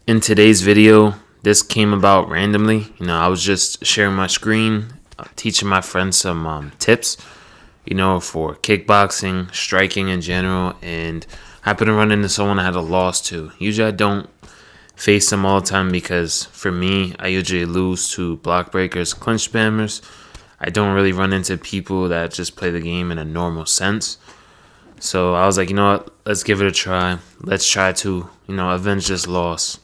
In today's video, this came about randomly. I was just sharing my screen, teaching my friends some tips, for kickboxing, striking in general, and I happened to run into someone I had a loss to. Usually I don't face them all the time because for me, I usually lose to block breakers, clinch spammers. I don't really run into people that just play the game in a normal sense. So I was like, you know what, let's give it a try. Let's try to, avenge this loss.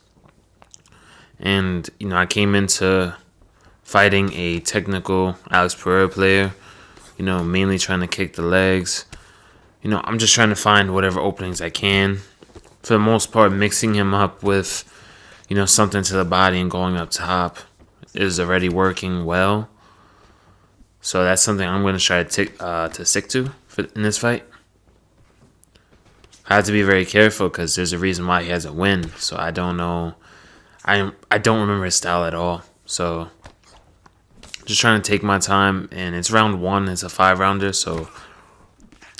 And, I came into fighting a technical Alex Pereira player, mainly trying to kick the legs. I'm just trying to find whatever openings I can. For the most part, mixing him up with, something to the body and going up top is already working well. So that's something I'm going to try to stick to in this fight. I have to be very careful because there's a reason why he has a win. So I don't know. I don't remember his style at all. So just trying to take my time. And it's round 1. It's a 5-rounder. So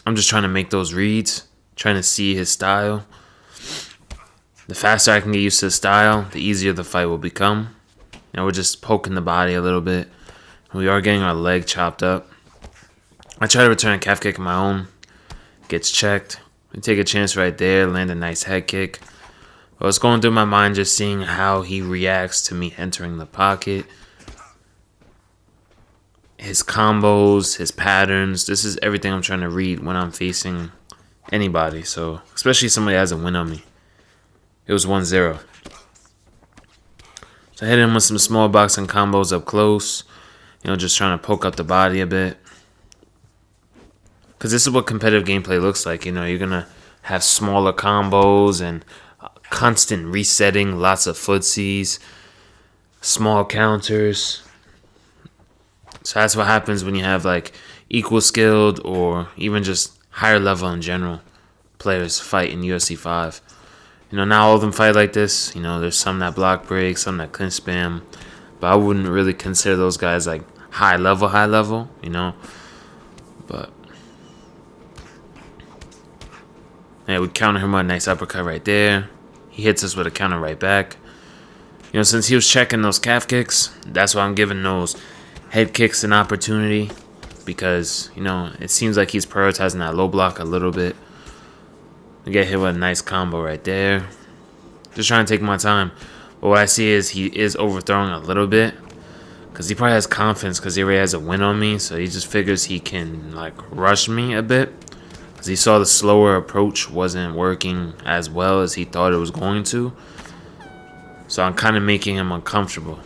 I'm just trying to make those reads. Trying to see his style. The faster I can get used to the style, the easier the fight will become. We're just poking the body a little bit. We are getting our leg chopped up. I try to return a calf kick of my own. Gets checked. We take a chance right there. Land a nice head kick. I was going through my mind just seeing how he reacts to me entering the pocket. His combos, his patterns. This is everything I'm trying to read when I'm facing anybody. So, especially somebody that has a win on me. It was 1-0. So I hit him with some small boxing combos up close. Just trying to poke up the body a bit. Because this is what competitive gameplay looks like. You're going to have smaller combos and constant resetting, lots of footsies, small counters. So that's what happens when you have like equal skilled or even just higher level in general players fight in UFC 5. Not all of them fight like this. There's some that block break, some that clinch spam. But I wouldn't really consider those guys like high level, But yeah, we counter him with a nice uppercut right there. He hits us with a counter right back. Since he was checking those calf kicks, that's why I'm giving those head kicks an opportunity. Because, it seems like he's prioritizing that low block a little bit. I get hit with a nice combo right there. Just trying to take my time. But what I see is he is overthrowing a little bit. Because he probably has confidence because he already has a win on me. So he just figures he can, rush me a bit. Because he saw the slower approach wasn't working as well as he thought it was going to. So I'm kind of making him uncomfortable.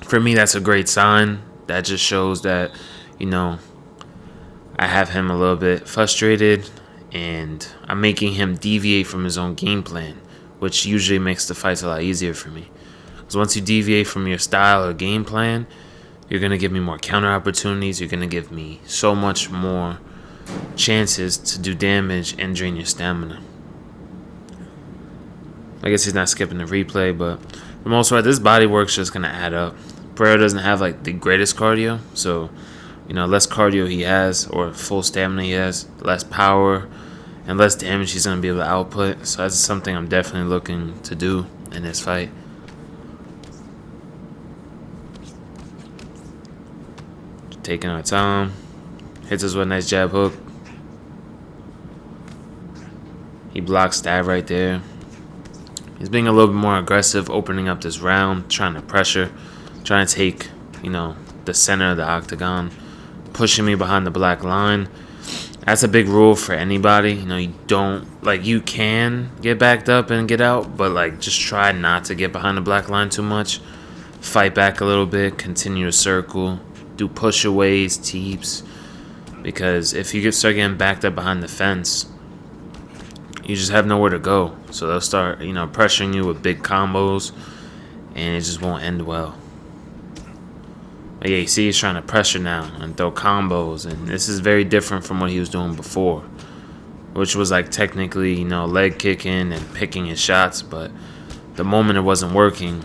For me, that's a great sign. That just shows that, I have him a little bit frustrated. And I'm making him deviate from his own game plan. Which usually makes the fights a lot easier for me. Because once you deviate from your style or game plan, you're going to give me more counter opportunities. You're going to give me so much more chances to do damage and drain your stamina. I guess he's not skipping the replay, but for the most part, this body work's just going to add up. Pereira doesn't have the greatest cardio, so less cardio he has or full stamina he has, less power and less damage he's going to be able to output. So that's something I'm definitely looking to do in this fight. Taking our time. Hits us with a nice jab hook. He blocks that right there. He's being a little bit more aggressive, opening up this round, trying to pressure, trying to take, the center of the octagon, pushing me behind the black line. That's a big rule for anybody. You don't, you can get backed up and get out, but, just try not to get behind the black line too much. Fight back a little bit, continue to circle, do push-aways, teeps. Because if you start getting backed up behind the fence, you just have nowhere to go. So they'll start, pressuring you with big combos, and it just won't end well. But yeah, you see he's trying to pressure now and throw combos, and this is very different from what he was doing before, which was technically, leg kicking and picking his shots, but the moment it wasn't working,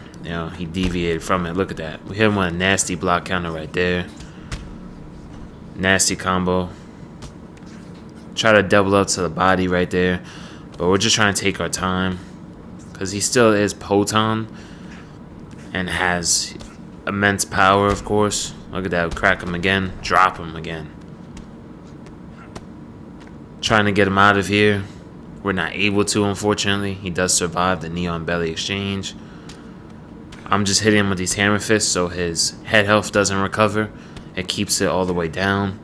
he deviated from it. Look at that. We hit him with a nasty block counter right there. Nasty combo. Try to double up to the body right there. But we're just trying to take our time. because he still is potent and has immense power, of course. Look at that. Crack him again. Drop him again. Trying to get him out of here. We're not able to, unfortunately. He does survive the Neon Belly exchange. I'm just hitting him with these hammer fists so his head health doesn't recover. It keeps it all the way down.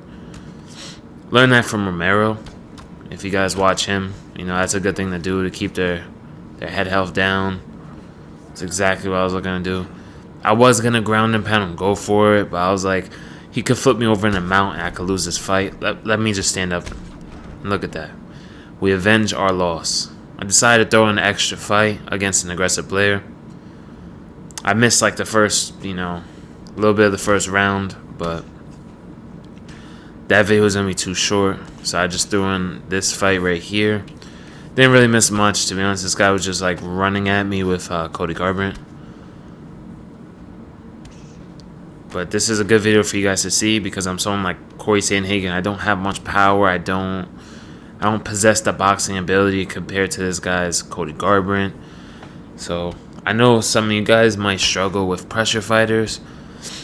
Learn that from Romero. If you guys watch him, you know, that's a good thing to do to keep their head health down. That's exactly what I was looking to do. I was going to ground and pound him, go for it, but I was like, he could flip me over in a mount and I could lose this fight. Let me just stand up and look at that. We avenge our loss. I decided to throw in an extra fight against an aggressive player. I missed like the first, a little bit of the first round, but that video was going to be too short, so I just threw in this fight right here. Didn't really miss much, to be honest. This guy was just like running at me with Cody Garbrandt. But this is a good video for you guys to see because I'm someone like Corey Sandhagen. I don't have much power. I don't possess the boxing ability compared to this guy's Cody Garbrandt. So I know some of you guys might struggle with pressure fighters.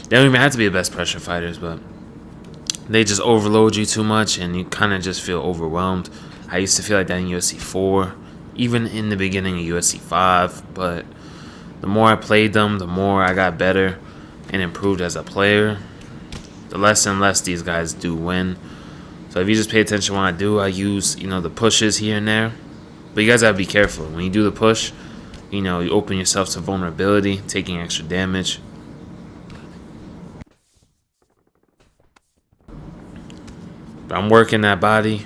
They don't even have to be the best pressure fighters, but they just overload you too much and you kind of just feel overwhelmed. I used to feel like that in UFC 4, even in the beginning of UFC 5, but the more I played them, the more I got better and improved as a player. The less and less these guys do win. So if you just pay attention to what I do, I use, the pushes here and there. But you guys gotta be careful. When you do the push, you open yourself to vulnerability, taking extra damage. But I'm working that body.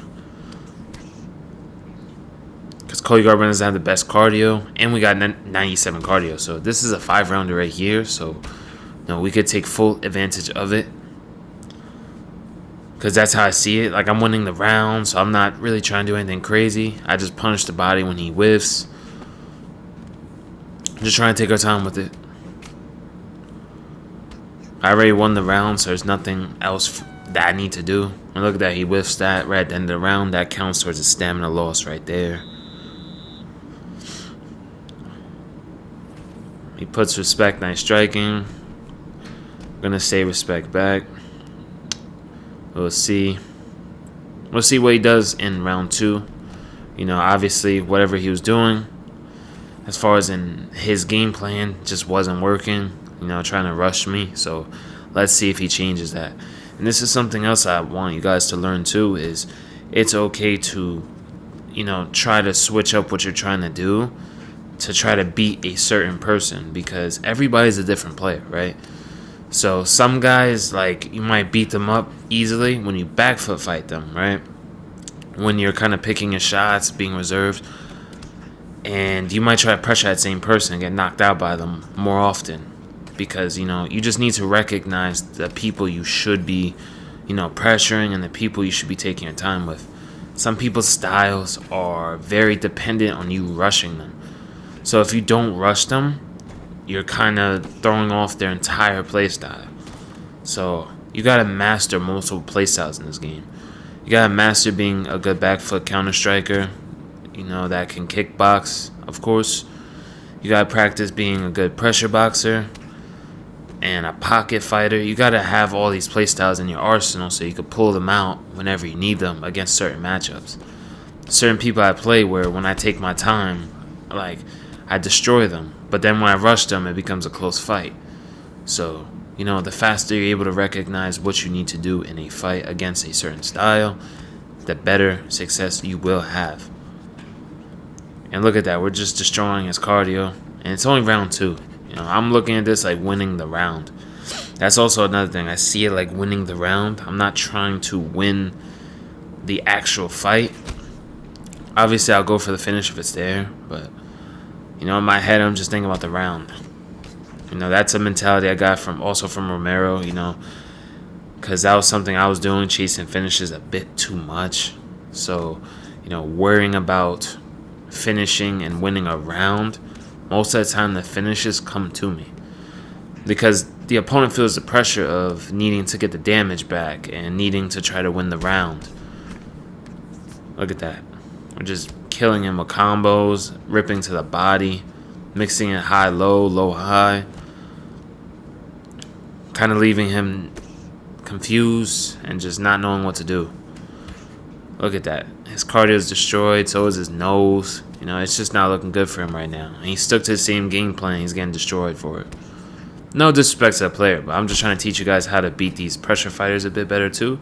Because Cody Garbrandt doesn't have the best cardio. And we got 97 cardio. So this is a 5-rounder right here. So, we could take full advantage of it. Because that's how I see it. Like, I'm winning the round, so I'm not really trying to do anything crazy. I just punish the body when he whiffs. I'm just trying to take our time with it. I already won the round, so there's nothing else that I need to do. And look at that, he whiffs that right at the end of the round. That counts towards a stamina loss right there. He puts respect, nice striking. I'm going to say respect back. We'll see. We'll see what he does in round 2. Obviously, whatever he was doing, as far as in his game plan, just wasn't working. Trying to rush me. So, let's see if he changes that. And this is something else I want you guys to learn too, is it's okay to, try to switch up what you're trying to do to try to beat a certain person, because everybody's a different player, right? So some guys, like, you might beat them up easily when you back foot fight them, right? When you're kind of picking your shots, being reserved. And you might try to pressure that same person and get knocked out by them more often. Because, you just need to recognize the people you should be, pressuring and the people you should be taking your time with. Some people's styles are very dependent on you rushing them. So if you don't rush them, you're kind of throwing off their entire playstyle. So you got to master multiple playstyles in this game. You got to master being a good back foot counter striker, that can kickbox, of course. You got to practice being a good pressure boxer and a pocket fighter. You got to have all these playstyles in your arsenal so you can pull them out whenever you need them against certain matchups. Certain people I play where when I take my time, like, I destroy them. But then when I rush them, it becomes a close fight. So, the faster you're able to recognize what you need to do in a fight against a certain style, the better success you will have. And look at that. We're just destroying his cardio. And it's only round 2. I'm looking at this like winning the round. That's also another thing. I see it like winning the round. I'm not trying to win the actual fight. Obviously, I'll go for the finish if it's there. But, in my head, I'm just thinking about the round. That's a mentality I got from Romero, because that was something I was doing, chasing finishes a bit too much. So, worrying about finishing and winning a round, most of the time the finishes come to me. Because the opponent feels the pressure of needing to get the damage back and needing to try to win the round. Look at that. We're just killing him with combos, ripping to the body. mixing it high, low, low, high. Kind of leaving him confused and just not knowing what to do. Look at that. His cardio is destroyed, so is his nose. You know, it's just not looking good for him right now. And he stuck to the same game plan. He's getting destroyed for it. No disrespect to that player, but I'm just trying to teach you guys how to beat these pressure fighters a bit better too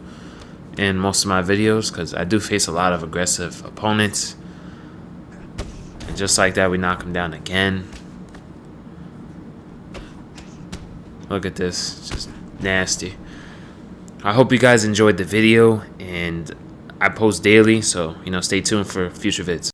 in most of my videos, because I do face a lot of aggressive opponents. And just like that, we knock him down again. Look at this. It's just nasty. I hope you guys enjoyed the video, and I post daily, so, you know, stay tuned for future vids.